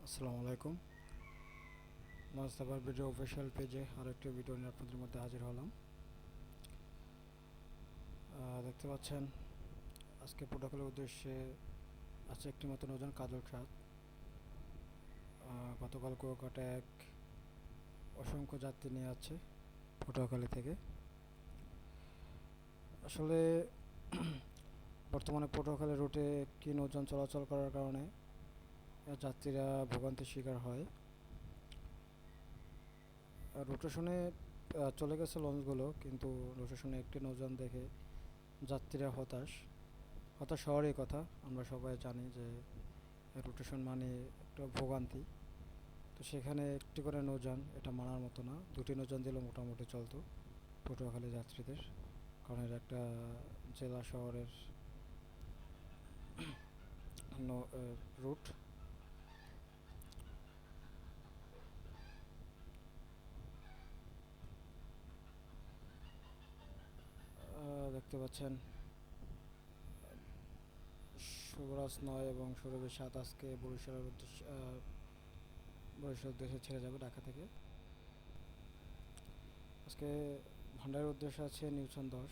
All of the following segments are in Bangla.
আসসালামু আলাইকুম। মাস্তাবার ভিডিও অফিসিয়াল পেজে আরেকটি ভিডিও নিয়ে আপনাদের মধ্যে হাজির হলাম। দেখতে পাচ্ছেন আজকে প্রোটোকলের উদ্দেশ্যে আছে একটি নতুন ওজন কাজল সাত। গতকাল কুয়াকাটা এক অসংখ্য যাত্রী নিয়ে আছে পটুয়াখালী থেকে। আসলে বর্তমানে পটুয়াখালী রুটে একটি নৌযান চলাচল করার কারণে যাত্রীরা ভোগান্তির শিকার হয়। রোটেশনে চলে গেছে লঞ্চগুলো, কিন্তু রোটেশনে একটি নৌযান দেখে যাত্রীরা হতাশ হওয়ারই কথা। আমরা সবাই জানি যে রোটেশন মানে একটা ভোগান্তি। তো সেখানে একটি করে নৌযান, এটা মানার মতো না। দুটি নৌযান দিলেও মোটামুটি চলতো পটুয়াখালী যাত্রীদের, কারণ এটা একটা জেলা শহরের রুট। দেখতে পাচ্ছেন শুভরাজ 9 এবং সুরভি 7 আজকে বরিশাল উদ্দেশ্যে ছেড়ে যাবে ঢাকা থেকে। আজকে ভান্ডারের উদ্দেশ্যে আছে নিউটন 10।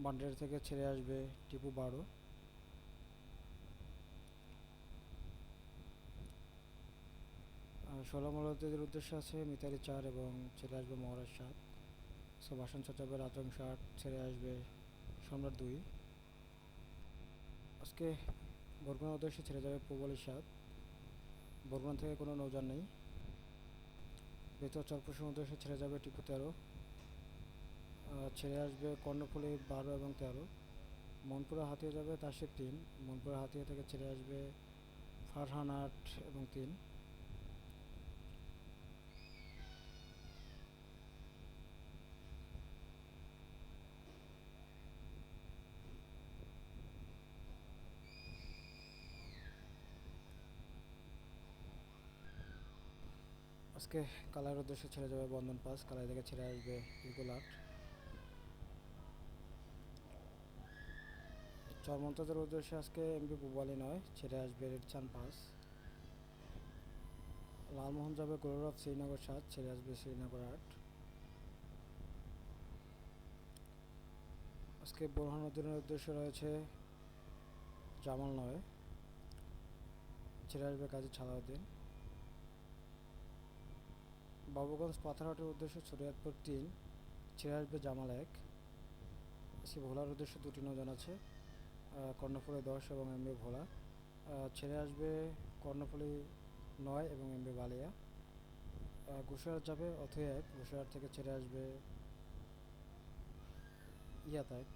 ভান্ডার থেকে ছেড়ে আসবে টিপু 12। ষোলমলদের উদ্দেশ্যে আছে মিতালি 4 এবং ছেড়ে আসবে মহারাজ 7। বাসন যাবে রাজং 8, ছেড়ে আসবে সম্রাট 2। আজকে বরগুনার উদ্দেশ্যে ছেড়ে যাবে পূবলী 7। বরগুনা থেকে কোনো নৌযান নেই। বেতর চরপশুর উদ্দেশ্যে ছেড়ে যাবে টিপু 13। ছেড়ে আসবে কর্ণফুলী 12 এবং 13। মনপুরা হাতিয়ে যাবে তাসির 3। মনপুরা হাতিয়ে থেকে ছেড়ে আসবে ফারহান 8 এবং 3। আজকে কালার উদ্দেশ্যে ছেড়ে যাবে বন্ধন 5। কালাই থেকে ছেড়ে আসবে ইগল 8। চরমন্তাজের উদ্দেশ্যে আজকে এমবি পুবালি 9, ছেড়ে আসবে রেডচান 5। লালমোহন যাবে গৌরব শ্রীনগর 7, ছেড়ে আসবে শ্রীনগর 8। আজকে বোরহানুদ্দিনের উদ্দেশ্যে রয়েছে জামাল 9, ছেড়ে আসবে কাজী ছালাউদ্দিন। বাবুগঞ্জ পাথরহাটের উদ্দেশ্যে শরিয়তপুর 3, ছেড়ে আসবে জামাল 1। আজকে ভোলার উদ্দেশ্যে দুটি নৌযান আছে, কর্ণফুলী 10 এবং এমবি ভোলা। ছেড়ে আসবে কর্ণফুলী 9 এবং এমবি বালিয়া। গুসরাট যাবে অথই 1। গুসরাট থেকে ছেড়ে আসবে ইয়াত 1।